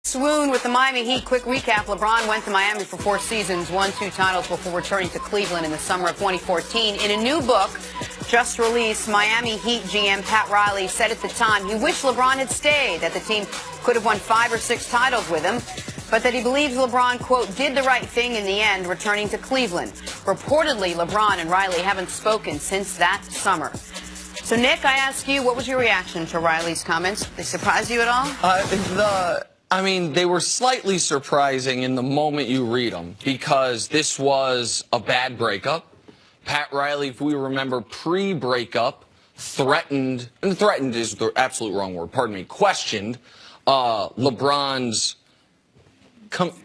Swoon with the Miami Heat. Quick recap. LeBron went to Miami for 4 seasons, won 2 titles before returning to Cleveland in the summer of 2014. In a new book just released, Miami Heat GM Pat Riley said at the time he wished LeBron had stayed, that the team could have won 5 or 6 titles with him, but that he believes LeBron, quote, did the right thing in the end, returning to Cleveland. Reportedly, LeBron and Riley haven't spoken since that summer. So, Nick, I ask you, what was your reaction to Riley's comments? Did they surprise you at all? I mean, they were slightly surprising in the moment you read them because this was a bad breakup. Pat Riley, if we remember, pre-breakup, threatened, and threatened is the absolute wrong word, pardon me, questioned LeBron's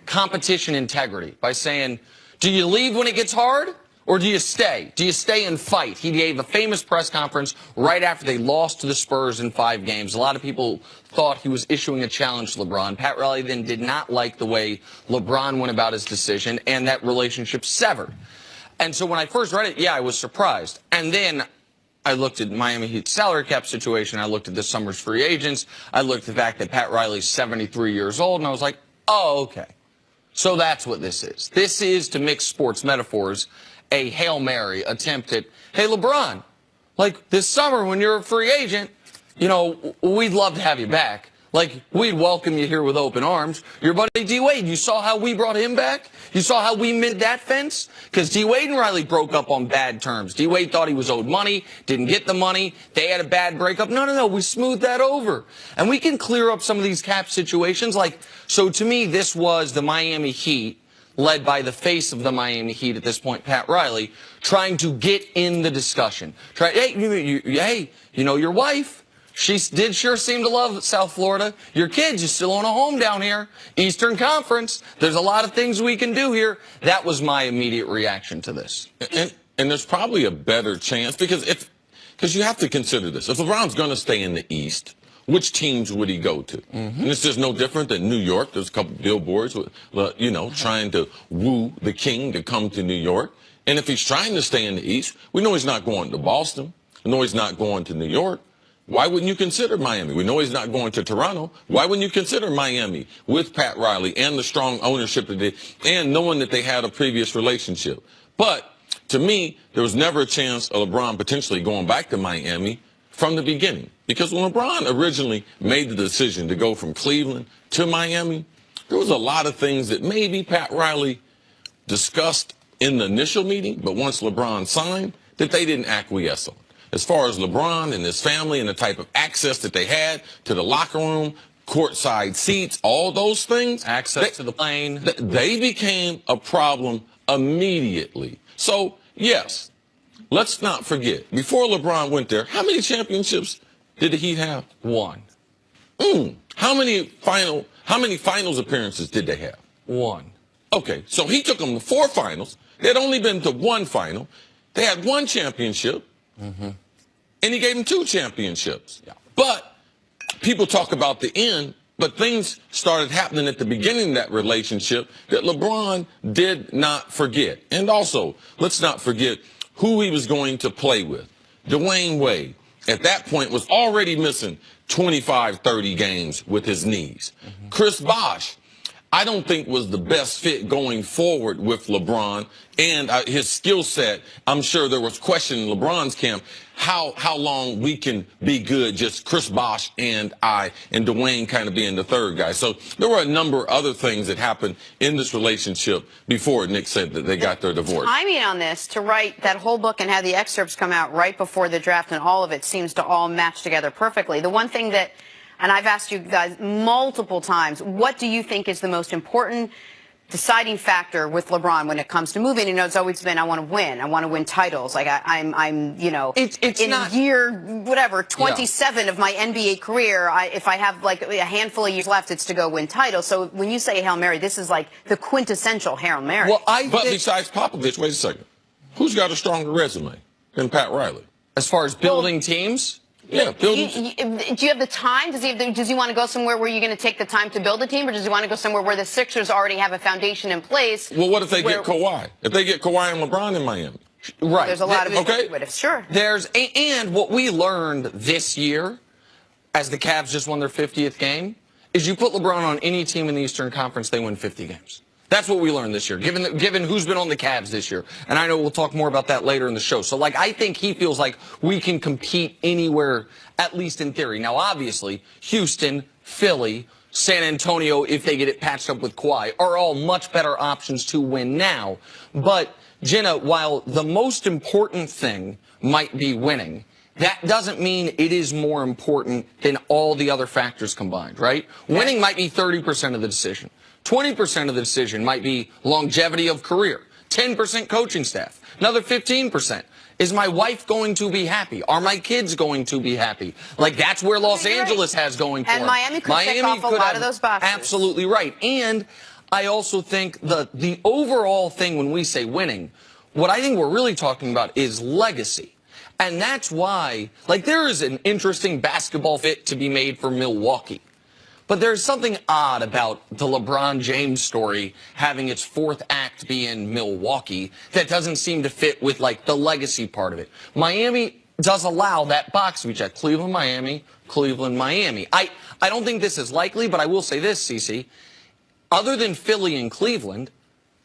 competition integrity by saying, do you leave when it gets hard? Or do you stay? Do you stay and fight? He gave a famous press conference right after they lost to the Spurs in 5 games. A lot of people thought he was issuing a challenge to LeBron. Pat Riley then did not like the way LeBron went about his decision, and that relationship severed. And so when I first read it, yeah, I was surprised. And then I looked at Miami Heat's salary cap situation. I looked at this summer's free agents. I looked at the fact that Pat Riley's 73 years old, and I was like, oh, okay. So that's what this is. This is, to mix sports metaphors, a Hail Mary attempt at, hey, LeBron, like this summer when you're a free agent, you know, we'd love to have you back. Like, we'd welcome you here with open arms. Your buddy D-Wade, you saw how we brought him back? You saw how we mended that fence? Because D-Wade and Riley broke up on bad terms. D-Wade thought he was owed money, didn't get the money. They had a bad breakup. No, we smoothed that over. And we can clear up some of these cap situations. Like, so to me, this was the Miami Heat, led by the face of the Miami Heat at this point, Pat Riley, trying to get in the discussion. Hey, you know, your wife, she did sure seem to love South Florida. Your kids, you still own a home down here. Eastern Conference. There's a lot of things we can do here. That was my immediate reaction to this. And there's probably a better chance because you have to consider this. If LeBron's going to stay in the East, which teams would he go to? And it's just no different than New York. There's a couple billboards, you know, trying to woo the king to come to New York. And if he's trying to stay in the East, we know he's not going to Boston. We know he's not going to New York. Why wouldn't you consider Miami? We know he's not going to Toronto. Why wouldn't you consider Miami with Pat Riley and the strong ownership that they, and knowing that they had a previous relationship? But to me, there was never a chance of LeBron potentially going back to Miami from the beginning. Because when LeBron originally made the decision to go from Cleveland to Miami, there was a lot of things that maybe Pat Riley discussed in the initial meeting, but once LeBron signed, that they didn't acquiesce on. As far as LeBron and his family and the type of access that they had to the locker room, courtside seats, all those things. Access to the plane. They became a problem immediately. So, yes, let's not forget, before LeBron went there, how many championships did the Heat have? 1. How many finals appearances did they have? 1. Okay, so he took them to 4 finals. They had only been to 1 final. They had 1 championship. And he gave them 2 championships. Yeah. But people talk about the end, but things started happening at the beginning of that relationship that LeBron did not forget. And also, let's not forget who he was going to play with. Dwayne Wade, at that point, was already missing 25, 30 games with his knees. Chris Bosh, I don't think was the best fit going forward with LeBron and his skill set. I'm sure there was question in LeBron's camp how long we can be good, just Chris Bosh and I, and Dwayne kind of being the third guy. So there were a number of other things that happened in this relationship before Nick said that they got their divorce. Timing on this, to write that whole book and have the excerpts come out right before the draft, and all of it seems to all match together perfectly. The one thing that, and I've asked you guys multiple times, what do you think is the most important deciding factor with LeBron when it comes to moving? You know, it's always been, I want to win titles. Like I'm, you know, it's in not, year, whatever, 27 of my NBA career, if I have like a handful of years left, it's to go win titles. So when you say Hail Mary, this is like the quintessential Hail Mary. Well, but besides Popovich, wait a second, who's got a stronger resume than Pat Riley? As far as building teams? Yeah, building. Do you have the time? Does he want to go somewhere where you're going to take the time to build a team, or does he want to go somewhere where the Sixers already have a foundation in place? Well, what if they get Kawhi? If they get Kawhi and LeBron in Miami? Right. There's a lot of okay. Sure. And what we learned this year, as the Cavs just won their 50th game, is you put LeBron on any team in the Eastern Conference, they win 50 games. That's what we learned this year, given who's been on the Cavs this year. And I know we'll talk more about that later in the show. So, like, I think he feels like we can compete anywhere, at least in theory. Now, obviously, Houston, Philly, San Antonio, if they get it patched up with Kawhi, are all much better options to win now. But, Jenna, while the most important thing might be winning, that doesn't mean it is more important than all the other factors combined, right? Winning might be 30% of the decision. 20% of the decision might be longevity of career. 10% coaching staff. Another 15%. Is my wife going to be happy? Are my kids going to be happy? Like, that's where Los Angeles has going for and them. Miami could tick off a lot of those boxes. Absolutely right. And I also think the overall thing when we say winning, what I think we're really talking about is legacy. And that's why, like, there is an interesting basketball fit to be made for Milwaukee. But there's something odd about the LeBron James story having its fourth act be in Milwaukee that doesn't seem to fit with, like, the legacy part of it. Miami does allow that box we check. Cleveland, Miami, Cleveland, Miami. I don't think this is likely, but I will say this, Cece. Other than Philly and Cleveland,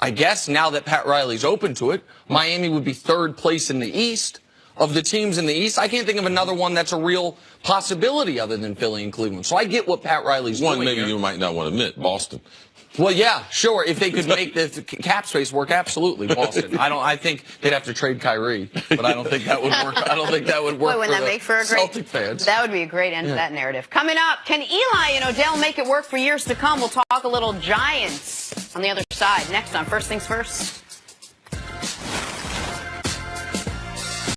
I guess now that Pat Riley's open to it, Miami would be third place in the East. Of the teams in the East, I can't think of another one that's a real possibility other than Philly and Cleveland. So I get what Pat Riley's doing. One maybe here. You might not want to admit, Boston. Well, yeah, sure. If they could make the cap space work, absolutely, Boston. I think they'd have to trade Kyrie, but I don't think that would work. I don't think that would work. Boy, wouldn't that make for a great Celtic fans? That would be a great end to that narrative. Coming up, can Eli and Odell make it work for years to come? We'll talk a little Giants on the other side. Next on First Things First.